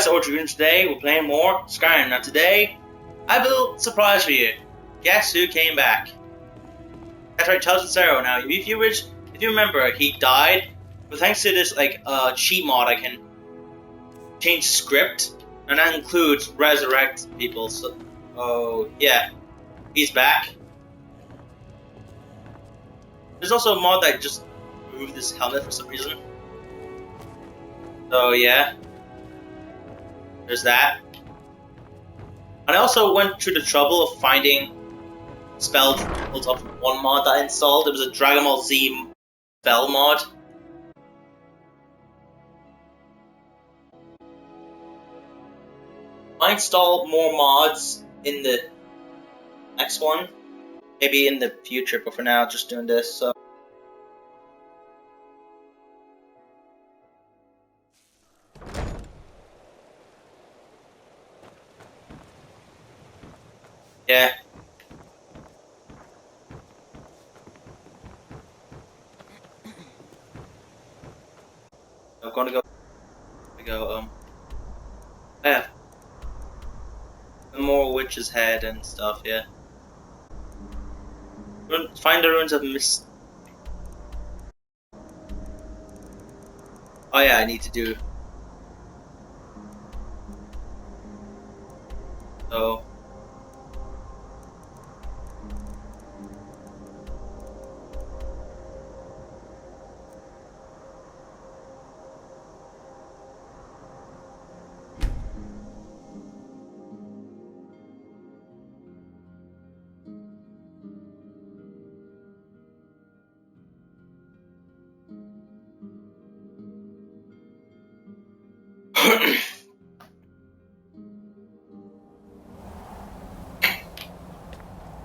guys, AuraDragoon. Today we're playing more Skyrim. Now today, I have a little surprise for you. Guess who came back? That's right, Zero. Now, if you remember, he died, but thanks to this cheat mod, I can change script, and that includes resurrect people. So, oh yeah, he's back. There's also a mod that just removed this helmet for some reason. So yeah. There's that. And I also went through the trouble of finding spells built up from one mod that I installed. It was a Dragon Ball Z spell mod. I install more mods in the next one. Maybe in the future, but for now, just doing this. So. Yeah. I'm gonna go. Yeah. More witch's head and stuff. Yeah. Find the ruins of Mist. Oh yeah, I need to do. So.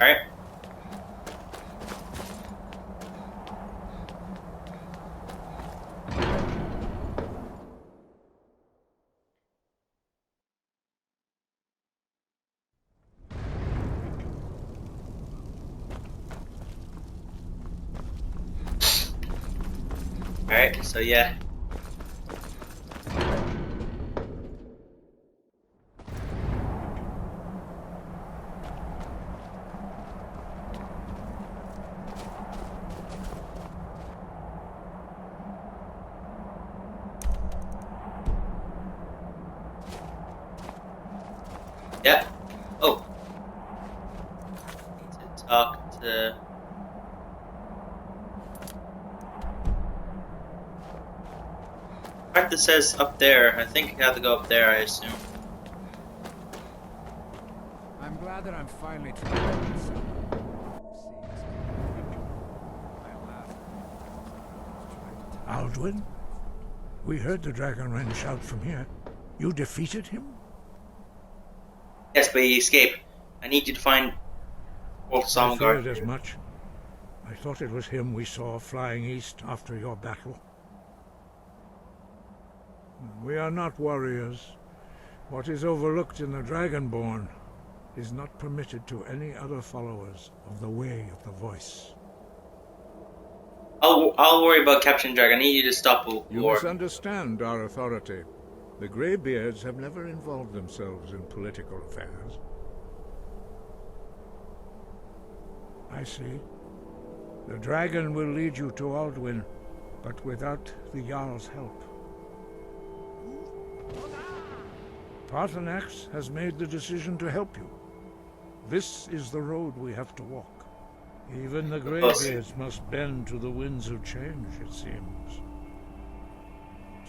Alright. Alright, so yeah. Yeah. Oh. Need to talk to. Part that says up there. I think I have to go up there. I assume. I'm glad that I'm finally trying this out. Alduin? We heard the Dragonren shout from here. You defeated him? Yes, but he escaped. I need you to find Wolf I feared Somgard. as much. I thought it was him we saw flying east after your battle. We are not warriors. What is overlooked in the Dragonborn is not permitted to any other followers of the Way of the Voice. I'll worry about capturing Dragon. I need you to stop the You war. misunderstand our authority. The Greybeards have never involved themselves in political affairs. I see. The dragon will lead you to Alduin, but without the Jarl's help. Paarthurnax has made the decision to help you. This is the road we have to walk. Even the Greybeards must bend to the winds of change, it seems.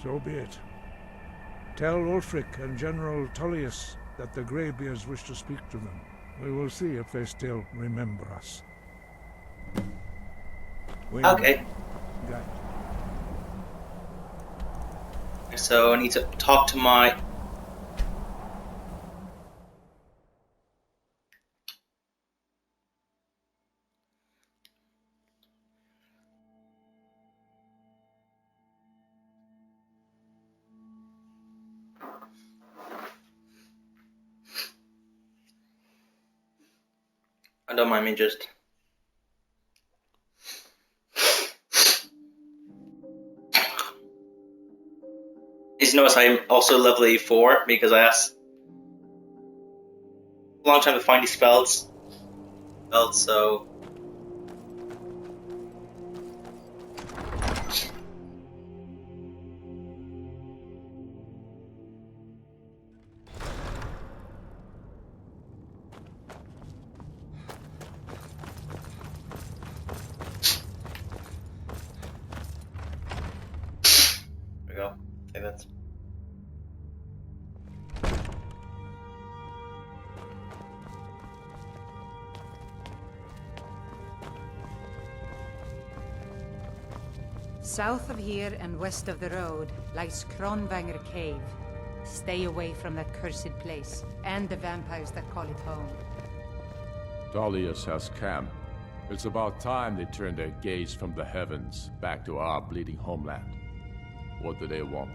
So be it. Tell Ulfric and General Tullius that the Greybeards wish to speak to them. We will see if they still remember us. Okay. Got it. So I need to talk to my. I don't mind me just. case you notice, I'm also level 84 because I asked a long time to find these spells. So there we go. Okay, that's. South of here and west of the road lies Kronvanger Cave. Stay away from that cursed place, and the vampires that call it home. Dalius has camp. It's about time they turned their gaze from the heavens back to our bleeding homeland. What do they want?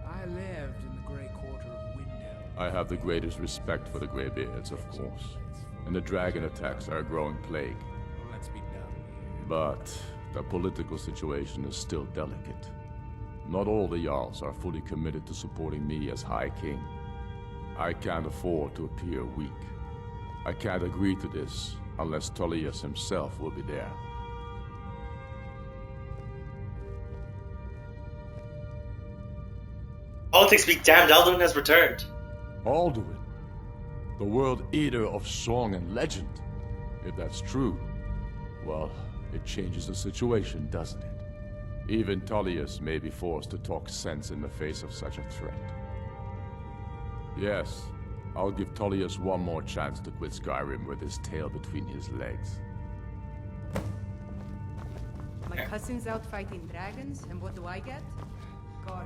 I lived in the Grey Quarter of Windhelm. I have the greatest respect for the Greybeards, of course. And the dragon attacks are a growing plague. Let's be done here. But the political situation is still delicate. Not all the Jarls are fully committed to supporting me as High King. I can't afford to appear weak. I can't agree to this unless Tullius himself will be there. Politics be damned, Alduin has returned. Alduin, the world eater of song and legend. If that's true, well, it changes the situation, doesn't it? Even Tullius may be forced to talk sense in the face of such a threat. Yes, I'll give Tullius one more chance to quit Skyrim with his tail between his legs. My cousin's out fighting dragons, and what do I get? God.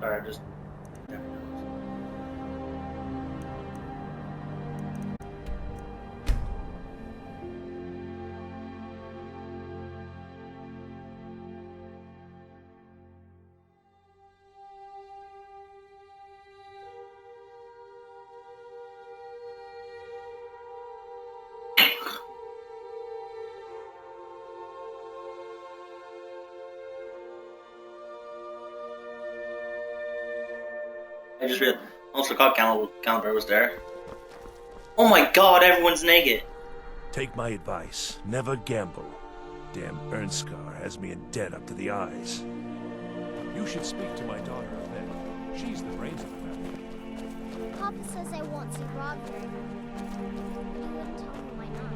Sorry, I'm just. I just realized, almost forgot Caliber was there. Oh my god, everyone's naked. Take my advice. Never gamble. Damn Ernskar has me in debt up to the eyes. You should speak to my daughter, Ahmed. She's the brains of the family. Papa says I want some AuraDragoon. You wouldn't tell me why not.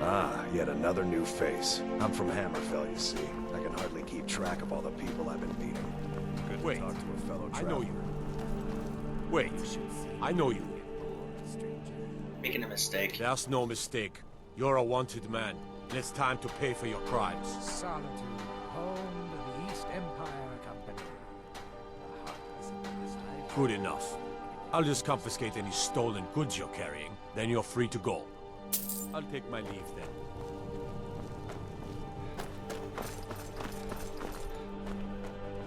Ah, yet another new face. I'm from Hammerfell, you see. I can hardly keep track of all the people I've been beating. Good to Wait, talk to a fellow I traveler. know you. Wait, I know you. Making a mistake. There's no mistake. You're a wanted man, and it's time to pay for your crimes. Solitude, home to the East Empire Company. The heart is in this life. Good enough. I'll just confiscate any stolen goods you're carrying, then you're free to go. I'll take my leave then.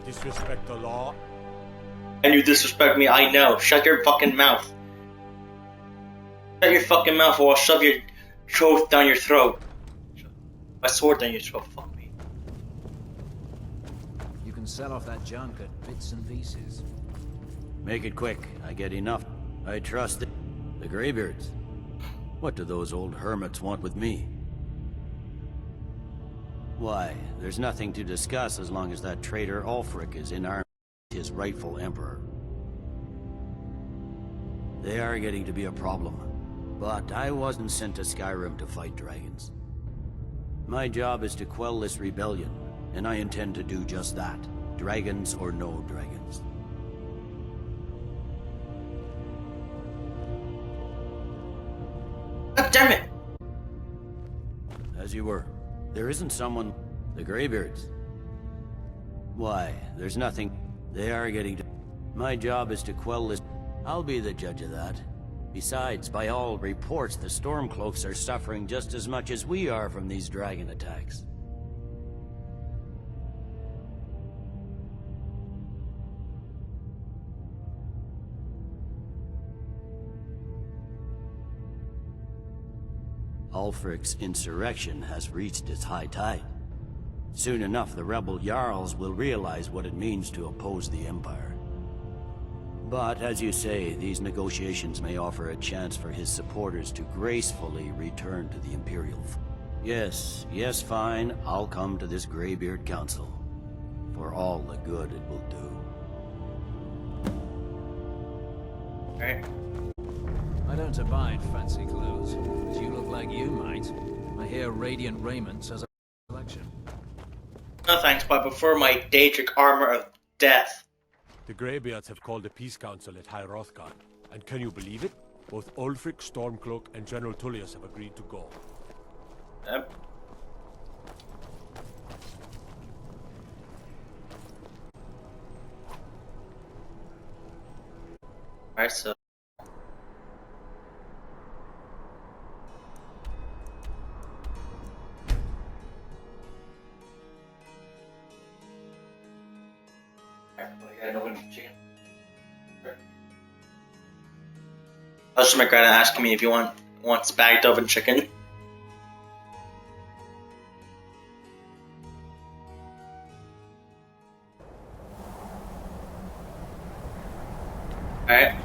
Disrespect the law? And you disrespect me, I know. Shut your fucking mouth. Shut your fucking mouth or I'll shove your throat down your throat. My sword down your throat, fuck me. You can sell off that junk at bits and pieces. Make it quick. I get enough. I trust it. The Greybeards. What do those old hermits want with me? Why, there's nothing to discuss as long as that traitor Ulfric is in our his rightful emperor. They are getting to be a problem. But I wasn't sent to Skyrim to fight dragons. My job is to quell this rebellion, and I intend to do just that. Dragons or no dragons. God damn it! you were. There isn't someone... The Greybeards. Why, there's nothing... They are getting to... My job is to quell this... I'll be the judge of that. Besides, by all reports, the Stormcloaks are suffering just as much as we are from these dragon attacks. Ulfric's insurrection has reached its high tide. Soon enough, the rebel Jarls will realize what it means to oppose the Empire. But, as you say, these negotiations may offer a chance for his supporters to gracefully return to the Imperial. Yes, fine, I'll come to this Greybeard Council. For all the good it will do. Alright. I don't abide fancy clothes, but you look like you might. I hear Radiant Raiment says a selection. No thanks, but I prefer my Daedric armor of death. The Greybeards have called a peace council at High Hrothgar, and can you believe it? Both Ulfric, Stormcloak, and General Tullius have agreed to go. Yep. Alright, so... I was just my grandma asking me if you wants bagged oven chicken. Alright.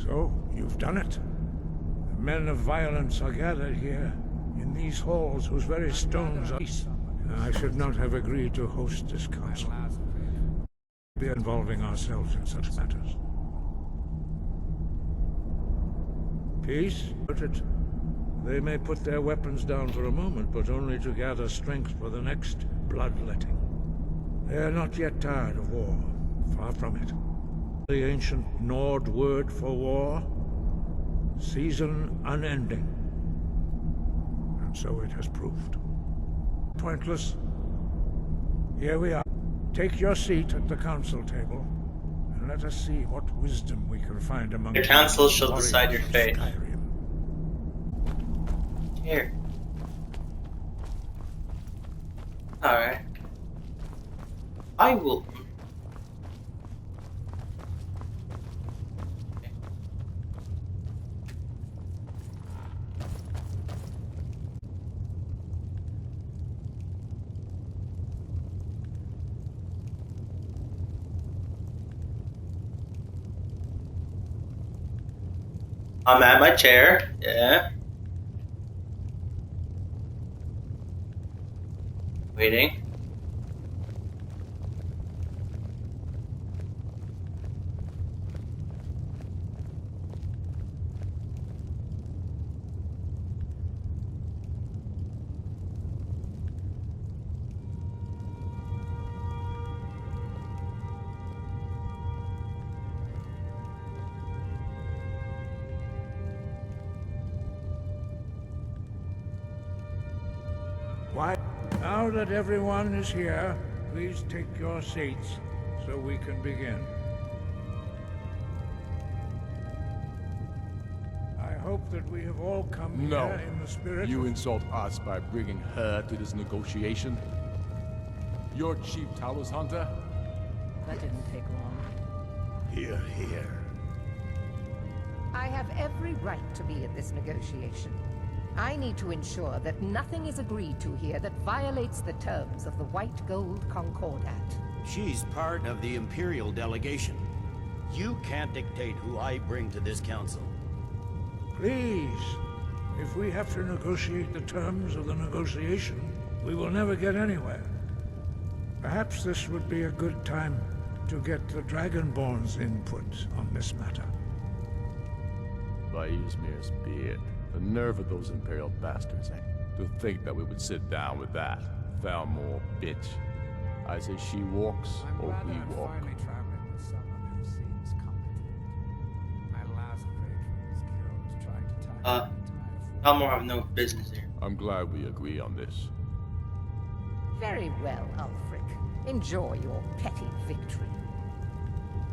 So, you've done it. The men of violence are gathered here, in these halls whose very stones are peace. I should not have agreed to host this council. Be involving ourselves in such matters. Peace? Noted. They may put their weapons down for a moment, but only to gather strength for the next bloodletting. They are not yet tired of war. Far from it. The ancient Nord word for war, season unending. And so it has proved. Pointless. Here we are. Take your seat at the council table, and let us see what wisdom we can find among The council shall warriors decide your of fate. Skyrim. Here. Alright. I will... I'm at my chair, yeah. Waiting. Why? Now that everyone is here, please take your seats so we can begin. I hope that we have all come No. here in the spirit You of... insult us by bringing her to this negotiation? You're Chief Talos Hunter? That didn't take long. Here, here. I have every right to be at this negotiation. I need to ensure that nothing is agreed to here that violates the terms of the White Gold Concordat. She's part of the Imperial delegation. You can't dictate who I bring to this council. Please, if we have to negotiate the terms of the negotiation, we will never get anywhere. Perhaps this would be a good time to get the Dragonborn's input on this matter. By Ysmir's beard, the nerve of those Imperial bastards, eh? To think that we would sit down with that Thalmor bitch. I say she walks, or we walk. Finally traveling with someone who seems competent. My last patron was killed trying to tie Thalmor have no business here. I'm glad we agree on this. Very well, Ulfric. Enjoy your petty victory.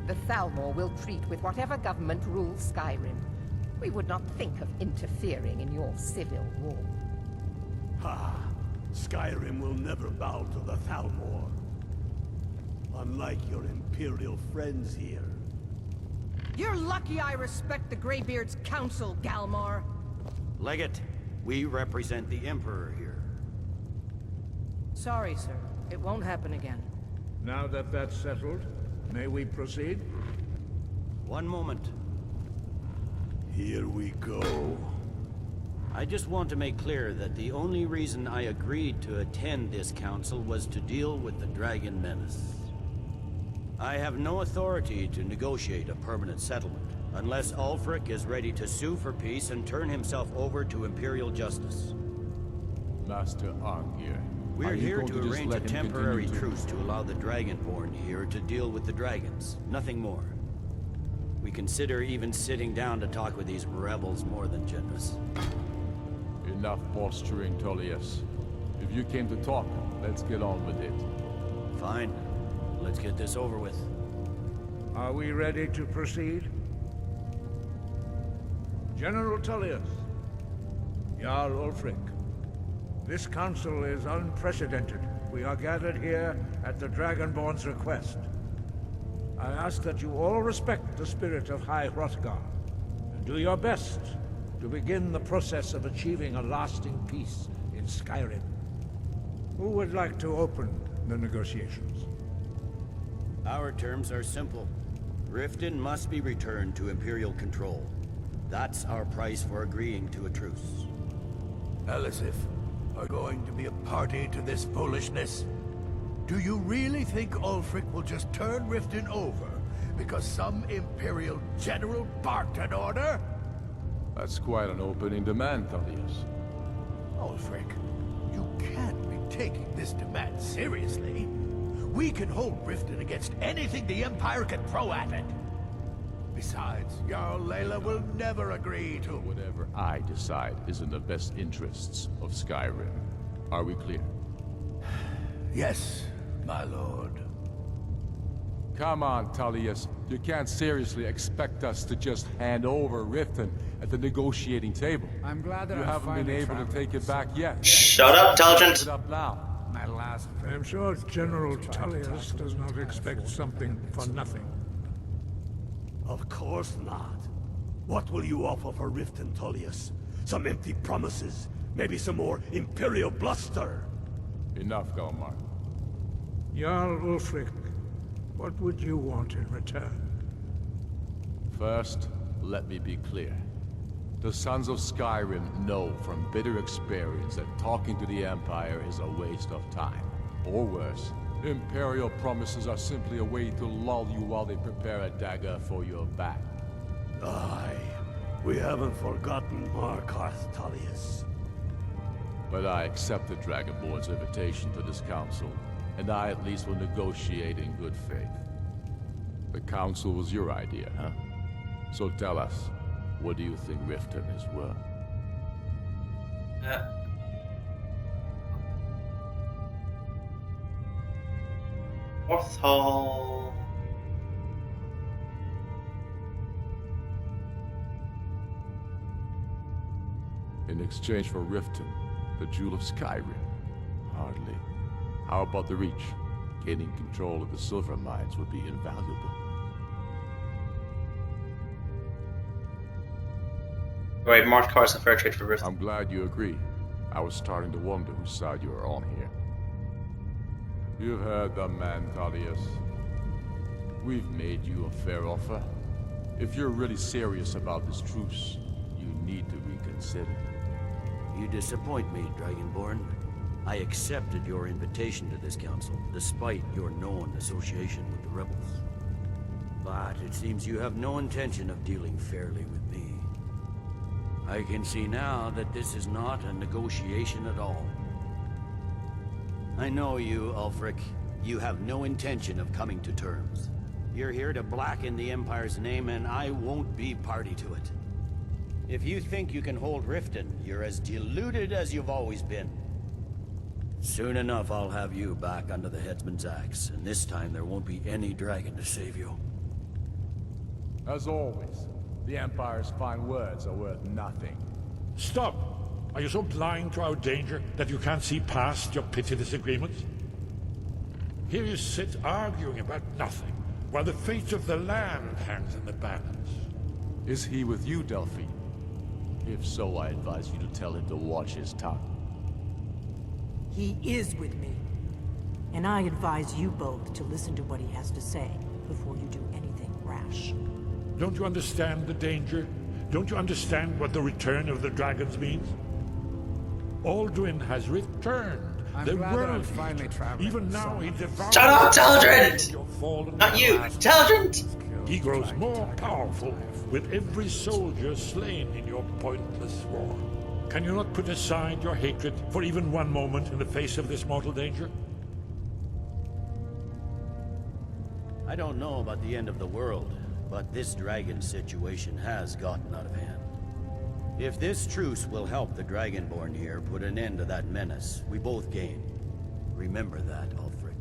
The Thalmor will treat with whatever government rules Skyrim. We would not think of interfering in your civil war. Ha! Skyrim will never bow to the Thalmor. Unlike your Imperial friends here. You're lucky I respect the Greybeard's counsel, Galmar. Legate, we represent the Emperor here. Sorry, sir. It won't happen again. Now that that's settled, may we proceed? One moment. Here we go. I just want to make clear that the only reason I agreed to attend this council was to deal with the Dragon Menace. I have no authority to negotiate a permanent settlement, unless Ulfric is ready to sue for peace and turn himself over to Imperial justice. Master Arngir, We're here to arrange a temporary truce to allow the Dragonborn here to deal with the dragons, nothing more. We consider even sitting down to talk with these rebels more than generous. Enough posturing, Tullius. If you came to talk, let's get on with it. Fine. Let's get this over with. Are we ready to proceed? General Tullius, Jarl Ulfric, this council is unprecedented. We are gathered here at the Dragonborn's request. I ask that you all respect the spirit of High Hrothgar, and do your best to begin the process of achieving a lasting peace in Skyrim. Who would like to open the negotiations? Our terms are simple. Riften must be returned to Imperial control. That's our price for agreeing to a truce. Elisif are going to be a party to this foolishness? Do you really think Ulfric will just turn Riften over because some Imperial general barked an order? That's quite an opening demand, Tullius. Ulfric, you can't be taking this demand seriously. We can hold Riften against anything the Empire can throw at it. Besides, Jarl Layla will never agree to... Whatever I decide is in the best interests of Skyrim. Are we clear? Yes, my lord. Come on, Tullius. You can't seriously expect us to just hand over Riften at the negotiating table. I'm glad that you haven't been able to take it back yet. Shut up, intelligent! Shut up now. My last I'm sure General Tullius does not expect something for nothing. Of course not. What will you offer for Riften, Tullius? Some empty promises? Maybe some more Imperial bluster? Enough, Galmar. Jarl Ulfric, what would you want in return? First, let me be clear. The Sons of Skyrim know from bitter experience that talking to the Empire is a waste of time. Or worse, Imperial promises are simply a way to lull you while they prepare a dagger for your back. Aye, we haven't forgotten Markarth, Tullius. But I accept the Dragonborn's invitation to this council, and I at least will negotiate in good faith. The council was your idea, huh? So tell us, what do you think Riften is worth? Orthol. In exchange for Riften, the Jewel of Skyrim? Hardly. How about the Reach? Gaining control of the silver mines would be invaluable. Right, Markarth's a fair trade for Riften. I'm glad you agree. I was starting to wonder whose side you are on here. You've heard the man, Tullius. We've made you a fair offer. If you're really serious about this truce, you need to reconsider. You disappoint me, Dragonborn. I accepted your invitation to this council, despite your known association with the rebels. But it seems you have no intention of dealing fairly with me. I can see now that this is not a negotiation at all. I know you, Ulfric. You have no intention of coming to terms. You're here to blacken the Empire's name, and I won't be party to it. If you think you can hold Riften, you're as deluded as you've always been. Soon enough, I'll have you back under the headsman's axe, and this time there won't be any dragon to save you. As always, the Empire's fine words are worth nothing. Stop! Are you so blind to our danger that you can't see past your pitiless agreements? Here you sit arguing about nothing, while the fate of the land hangs in the balance. Is he with you, Delphine? If so, I advise you to tell him to watch his tongue. He is with me. And I advise you both to listen to what he has to say before you do anything rash. Don't you understand the danger? Don't you understand what the return of the dragons means? Alduin has returned. The world finally traveling. Even now he devours... Shut up, Teldrent! Not you, Teldrent! He grows more powerful with every soldier slain in your pointless war. Can you not put aside your hatred for even one moment in the face of this mortal danger? I don't know about the end of the world, but this dragon situation has gotten out of hand. If this truce will help the Dragonborn here put an end to that menace, we both gain. Remember that, Ulfric.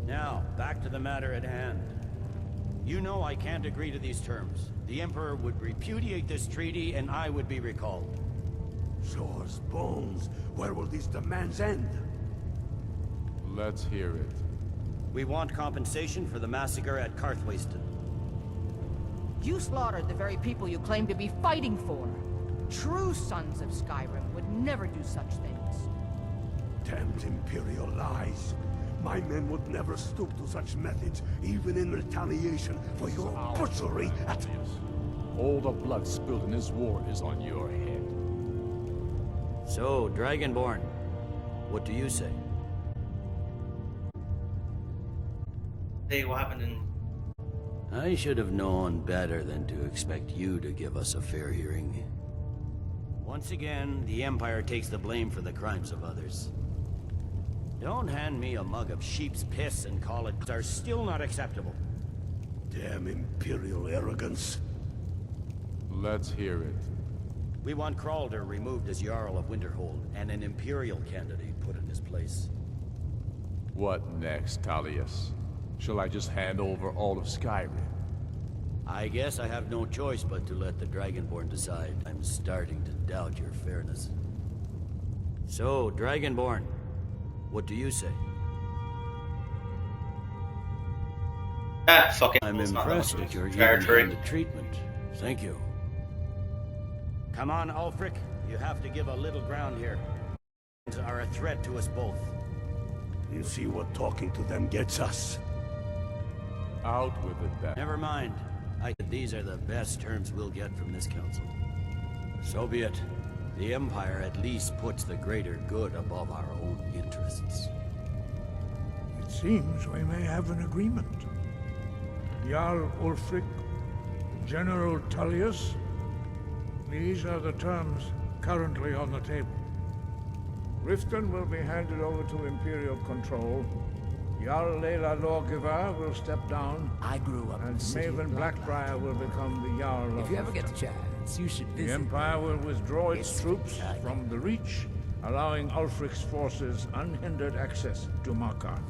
Now, back to the matter at hand. You know I can't agree to these terms. The Emperor would repudiate this treaty, and I would be recalled. Shores, bones, where will these demands end? Let's hear it. We want compensation for the massacre at Karthwasten. You slaughtered the very people you claim to be fighting for. True sons of Skyrim would never do such things. Damned Imperial lies. My men would never stoop to such methods, even in retaliation for your butchery at... All the blood spilled in this war is on your head. So, Dragonborn, what do you say? Hey, what happened in... I should have known better than to expect you to give us a fair hearing. Once again, the Empire takes the blame for the crimes of others. Don't hand me a mug of sheep's piss and call it are still not acceptable. Damn Imperial arrogance. Let's hear it. We want Kralder removed as Jarl of Winterhold, and an Imperial candidate put in his place. What next, Tullius? Shall I just hand over all of Skyrim? I guess I have no choice but to let the Dragonborn decide. I'm starting to doubt your fairness. So, Dragonborn, what do you say? Fucking... I'm impressed at your even-handed treatment. Thank you. Come on, Ulfric. You have to give a little ground here. Are a threat to us both. You see what talking to them gets us? Out with it, then. Never mind. These are the best terms we'll get from this council. So be it. The Empire at least puts the greater good above our own interests. It seems we may have an agreement. Jarl Ulfric, General Tullius, these are the terms currently on the table. Riften will be handed over to Imperial control. Jarl Layla Lawgiver will step down. I grew up and Maven Blackbriar will become the Jarl of If you ever get the Riften. chance, you should visit. The Empire will withdraw its troops from the Reach, allowing Ulfric's forces unhindered access to Markarth.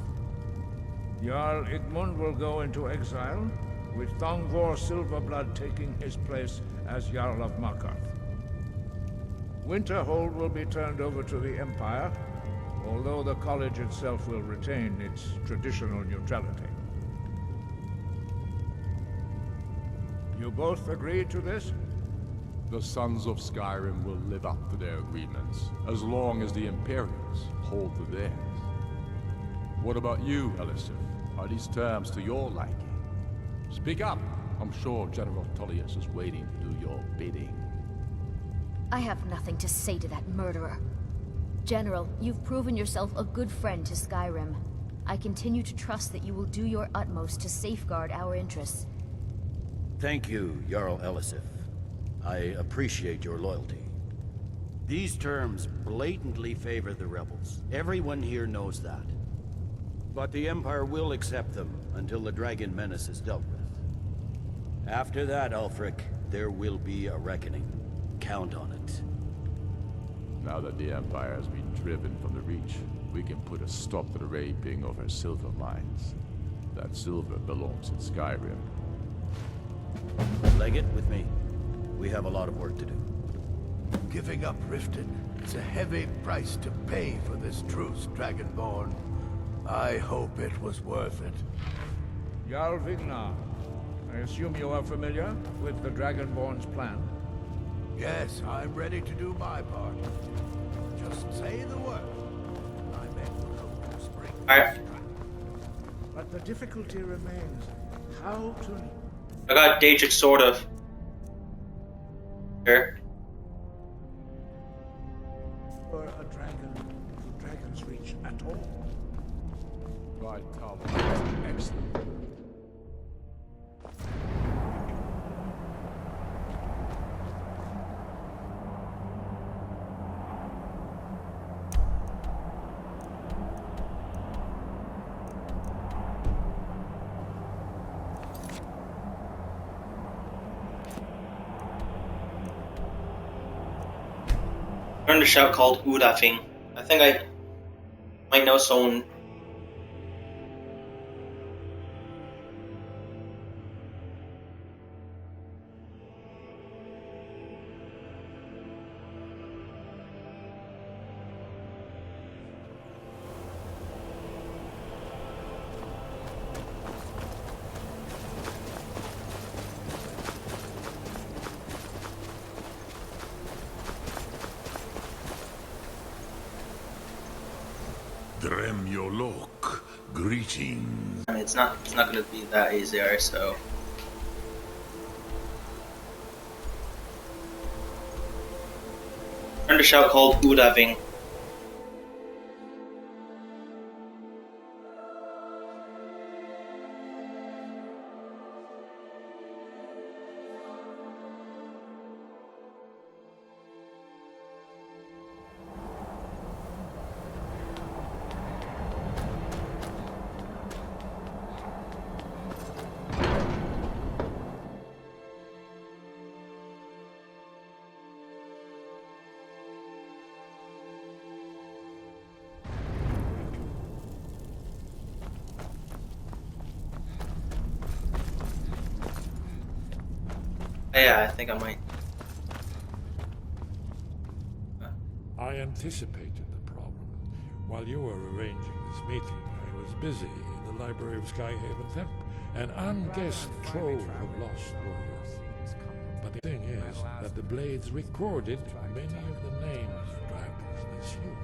Jarl Igmund will go into exile, with Thongvor Silverblood taking his place as Jarl of Markarth. Winterhold will be turned over to the Empire, although the college itself will retain its traditional neutrality. You both agree to this? The Sons of Skyrim will live up to their agreements, as long as the Imperials hold to theirs. What about you, Elisif? Are these terms to your liking? Speak up! I'm sure General Tullius is waiting to do your bidding. I have nothing to say to that murderer. General, you've proven yourself a good friend to Skyrim. I continue to trust that you will do your utmost to safeguard our interests. Thank you, Jarl Elisif. I appreciate your loyalty. These terms blatantly favor the rebels. Everyone here knows that. But the Empire will accept them until the Dragon Menace is dealt with. After that, Ulfric, there will be a reckoning. Count on it. Now that the Empire has been driven from the Reach, we can put a stop to the raping of our silver mines. That silver belongs in Skyrim. Legate, with me. We have a lot of work to do. Giving up Riften is a heavy price to pay for this truce, Dragonborn. I hope it was worth it. Jarl Vignar, I assume you are familiar with the Dragonborn's plan? Yes, I'm ready to do my part. Just say the word. I may look to spring. But the difficulty remains how to... I got ADZX sort of. Sure. Or a dragon to Dragon's Reach at all. Right, Tom. Excellent. Learned a shout called Udafing. I think I might know someone. Dremyolok, greetings. I mean, it's not gonna be that easier, so. Learned a shout called Udafing. Yeah, I think I might. I anticipated the problem. While you were arranging this meeting, I was busy in the library of Skyhaven Temp, an unguessed trove of lost words. But the thing is that the blades recorded many of the names of dragons they slew.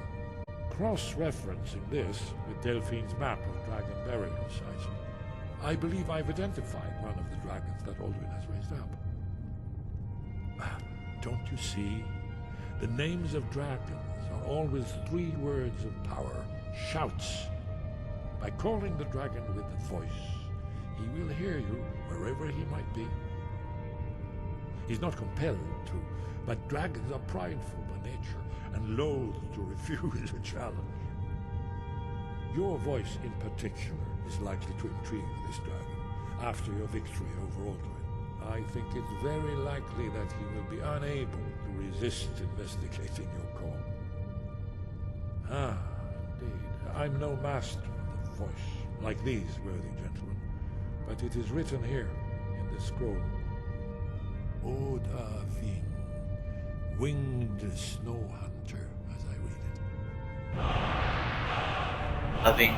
Cross-referencing this with Delphine's map of dragon burial sites, I believe I've identified one of the dragons that Alduin has raised up. Don't you see? The names of dragons are always 3 words of power, shouts. By calling the dragon with the voice, he will hear you wherever he might be. He's not compelled to, but dragons are prideful by nature and loath to refuse a challenge. Your voice in particular is likely to intrigue this dragon after your victory over Alduin. I think it's very likely that he will be unable to resist investigating your call. Ah, indeed. I'm no master of the voice, like these worthy gentlemen, but it is written here in the scroll. Odafing, winged snow hunter, as I read it. Loving.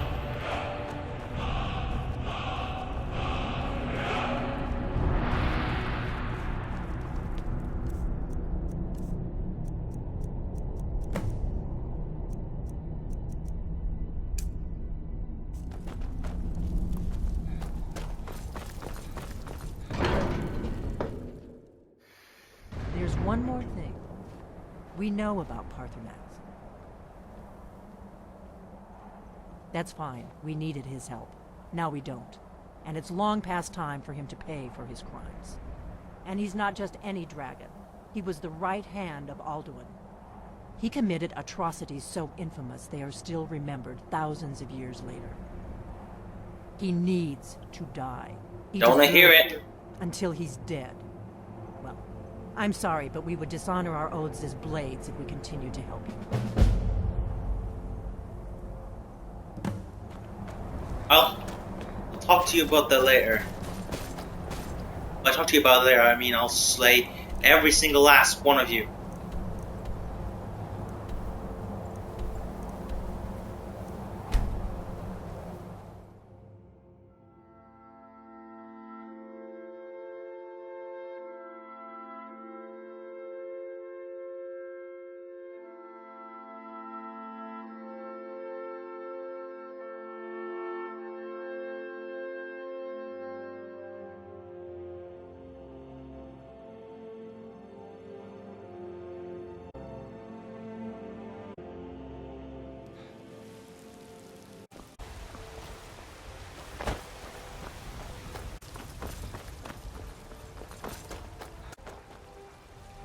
One more thing. We know about Parthenax. That's fine. We needed his help. Now we don't. And it's long past time for him to pay for his crimes. And he's not just any dragon. He was the right hand of Alduin. He committed atrocities so infamous they are still remembered thousands of years later. He needs to die. Don't want to hear it. Until he's dead. Well, I'm sorry, but we would dishonor our oaths as blades if we continued to help you. I'll talk to you about that later. When I talk to you about it later, I mean I'll slay every single last one of you.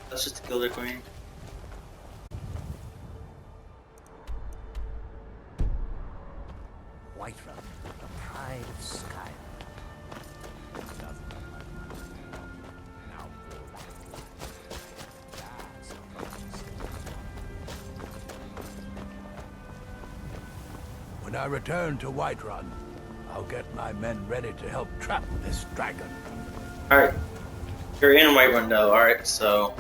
That's just to kill their queen. Whiterun, the pride of Skyrim. When I return to Whiterun, I'll get my men ready to help trap this dragon. Alright. You're in Whiterun though, alright, so...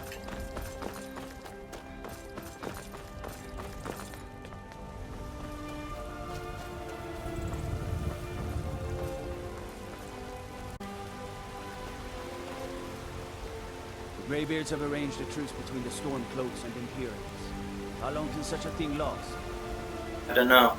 The Greybeards have arranged a truce between the Stormcloaks and Imperials. How long can such a thing last? I don't know.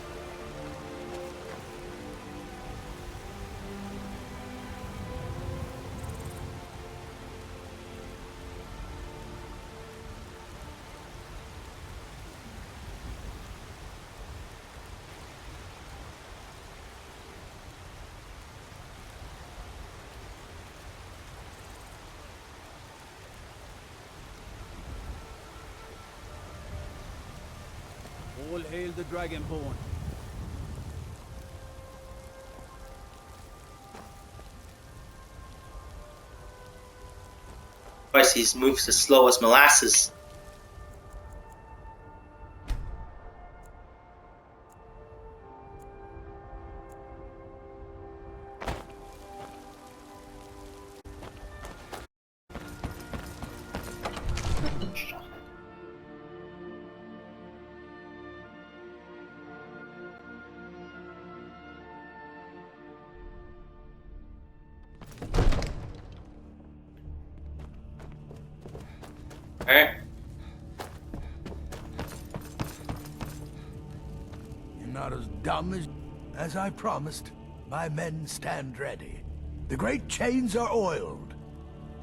All hail the Dragonborn. Twice he moves as slow as molasses. Alright. You're not as dumb as I promised. My men stand ready. The great chains are oiled.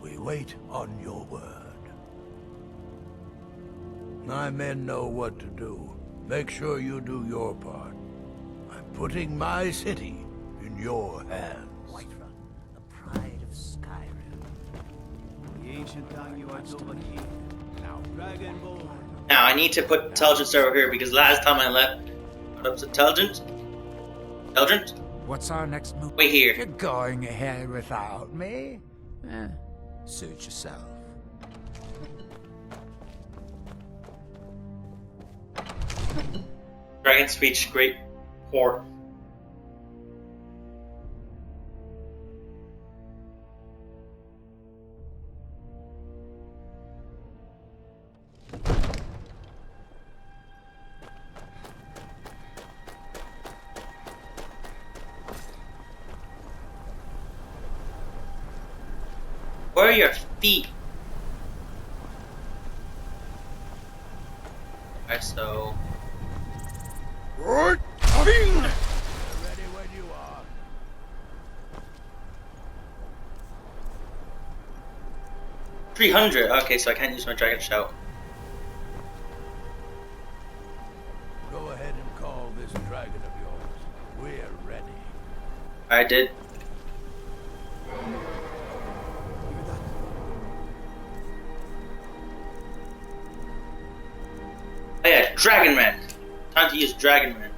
We wait on your word. My men know what to do. Make sure you do your part. I'm putting my city in your hands. Whiterun, the pride of Skyrim. The ancient time you are still a king. Now Dragonborn. Now I need to put intelligence over here because last time I left, what up to intelligence? Intelligence? What's our next move? Wait here. You're going ahead without me? Suit yourself. Dragon speech, great port. Where are your feet? Alright, so... Right, ready when you are. 300. Okay, so I can't use my dragon shout. Go ahead and call this dragon of yours. I did. Oh yeah, Dragon Man! Time to use Dragon Man.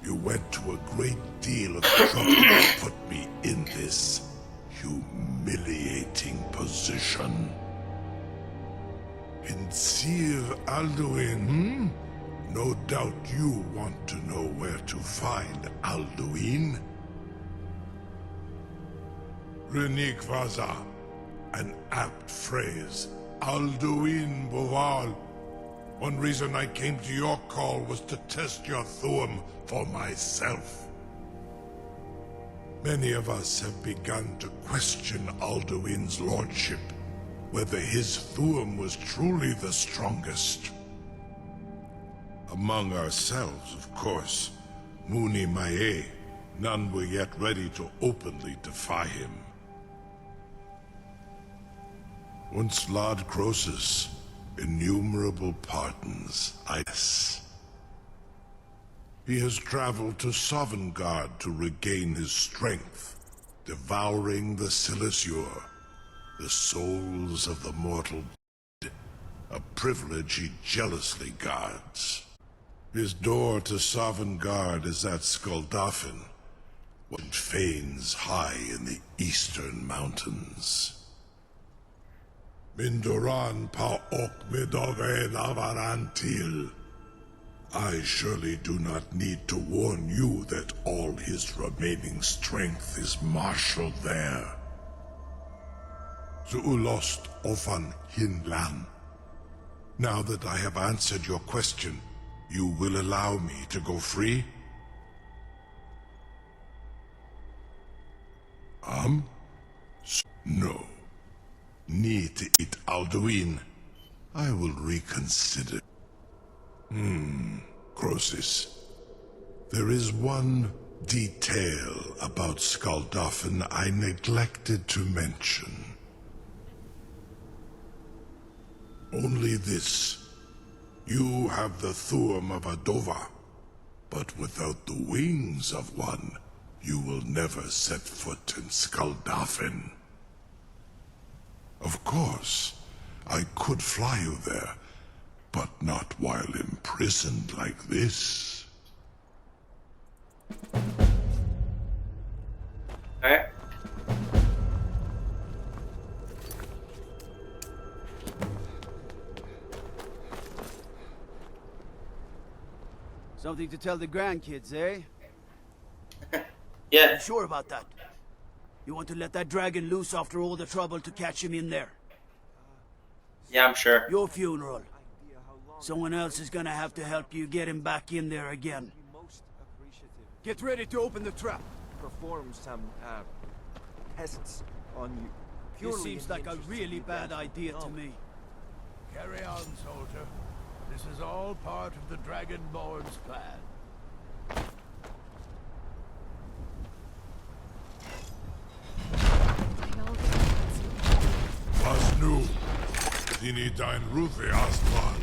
You went to a great deal of trouble to put me in this humiliating position. Sincere Alduin, No doubt you want to know where to find Alduin. Renikvaza, an apt phrase. Alduin Boval. One reason I came to your call was to test your Thuum for myself. Many of us have begun to question Alduin's lordship, whether his Thuum was truly the strongest. Among ourselves, of course, Muni Mae, none were yet ready to openly defy him. Once Lord Croesus, innumerable pardons, I guess. He has traveled to Sovngarde to regain his strength, devouring the Silesure, the souls of the mortal dead, a privilege he jealously guards. His door to Sovngarde is at Skuldafn, what fanes high in the eastern mountains. Mindoran pa ok midove navarantil. I surely do not need to warn you that all his remaining strength is marshaled there. Zuulost ofan hinlan. Now that I have answered your question, you will allow me to go free? No. Need it, Alduin. I will reconsider. Croesus. There is one detail about Skuldafn I neglected to mention. Only this. You have the Thuum of Adova, but without the wings of one, you will never set foot in Skuldafn. Of course, I could fly you there, but not while imprisoned like this. Alright. Something to tell the grandkids, eh? Yeah. You sure about that? You want to let that dragon loose after all the trouble to catch him in there? Yeah, I'm sure. Your funeral. Someone else is gonna have to help you get him back in there again. Get ready to open the trap. Perform some tests on you. This seems like a really bad idea to me. Carry on, soldier. This is all part of the Dragonborn's plan. Was nu? Dini dein Rufe erstmal.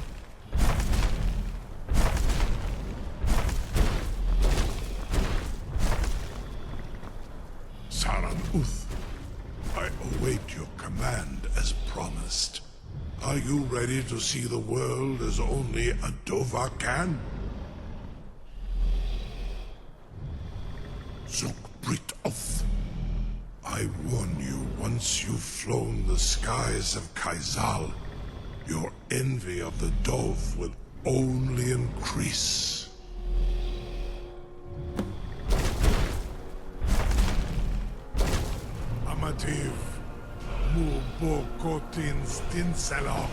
Saran Uth, I await your command as promised. Are you ready to see the world as only a Dova can? SUBREDDIT. I warn you, once you've flown the skies of Kaizal, your envy of the Dove will only increase. Amativ, mu bokotin stinselok.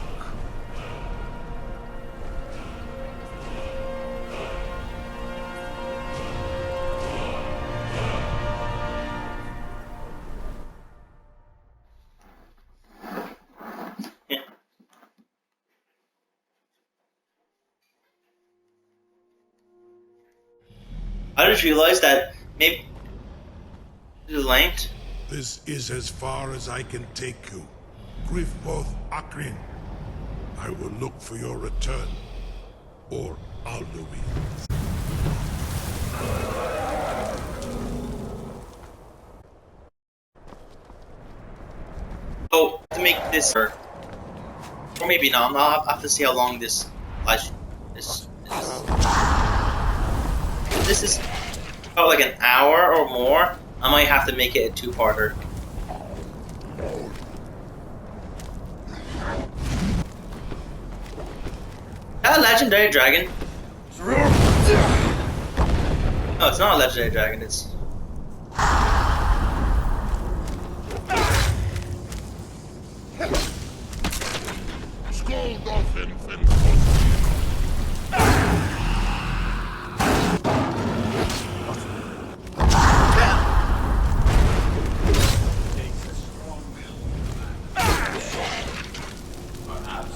I just realized that maybe it's length. This is as far as I can take you. Griffboth Akrin. I will look for your return. Or Alduin. Oh, to make this, or maybe not. I'll have to see how long this this is about like an hour or more. I might have to make it a two-parter. That a legendary dragon? No, it's not a legendary dragon. It's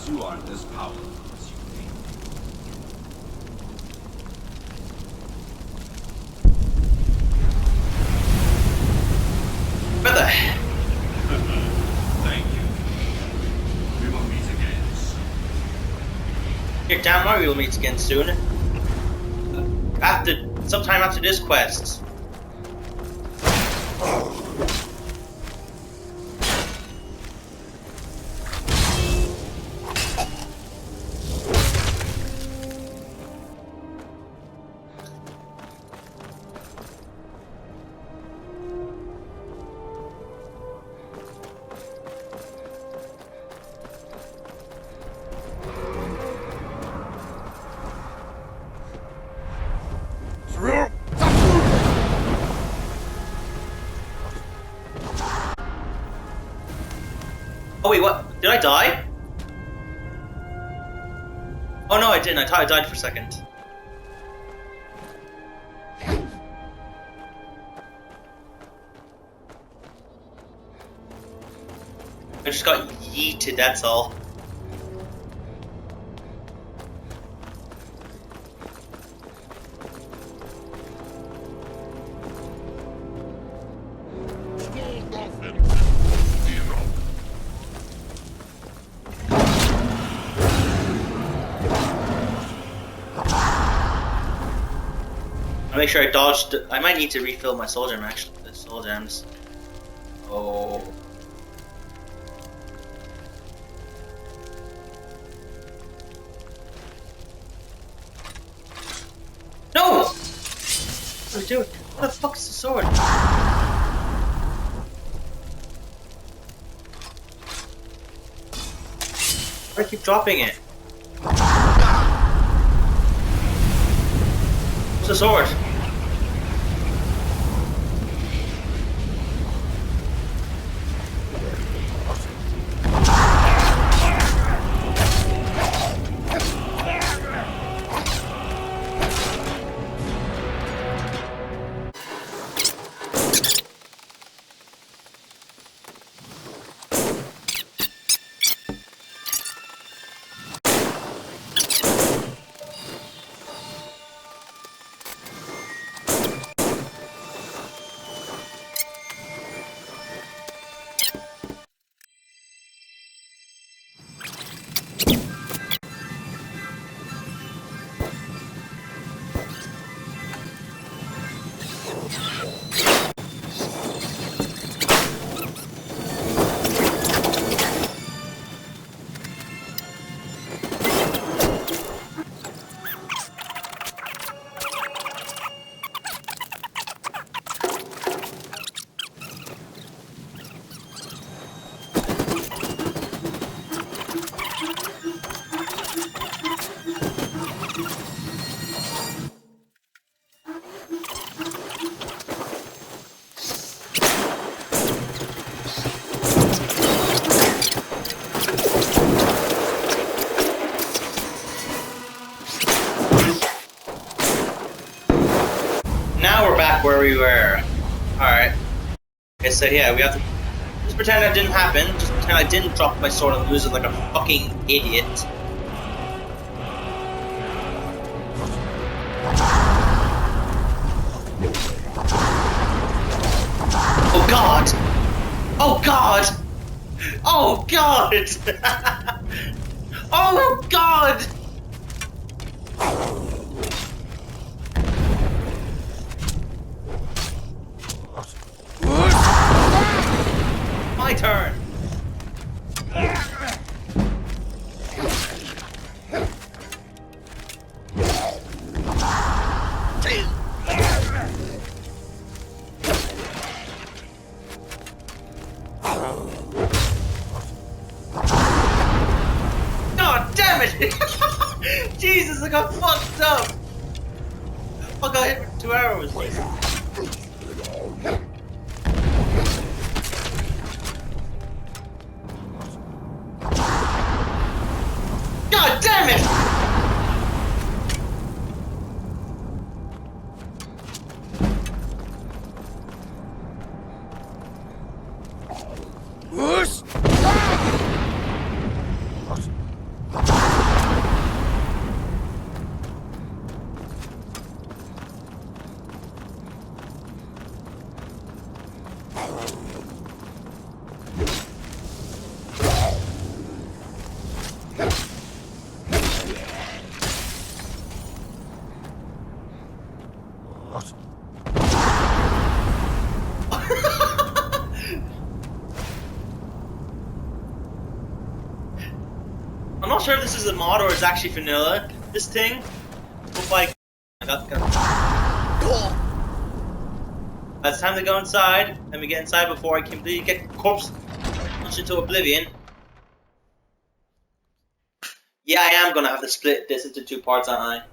You aren't as powerful as you think. what the? Thank you. We will meet again soon. You're damn right we will meet again soon. Sometime after this quest. Oh wait, what? Did I die? Oh no, I didn't. I thought I died for a second. I just got yeeted, that's all. I'll make sure I dodged. I might need to refill my soul gem actually. The soul gems. Oh. No! What are you doing? What the fuck is the sword? Why do I keep dropping it? What's the sword? Now we're back where we were. Alright. Okay, so yeah, we have to just pretend that didn't happen. Just pretend I didn't drop my sword and lose it like a fucking idiot. Oh god! Oh god! Oh god! Oh god! My turn! God damn it! Jesus, I got fucked up! I got hit with 2 arrows. God damn it! Whoosh! I'm not sure if this is a mod or it's actually vanilla. This thing, look like it's time to go inside. Let me get inside before I completely get corpse punched into oblivion. Yeah, I am gonna have to split this into 2 parts, aren't I?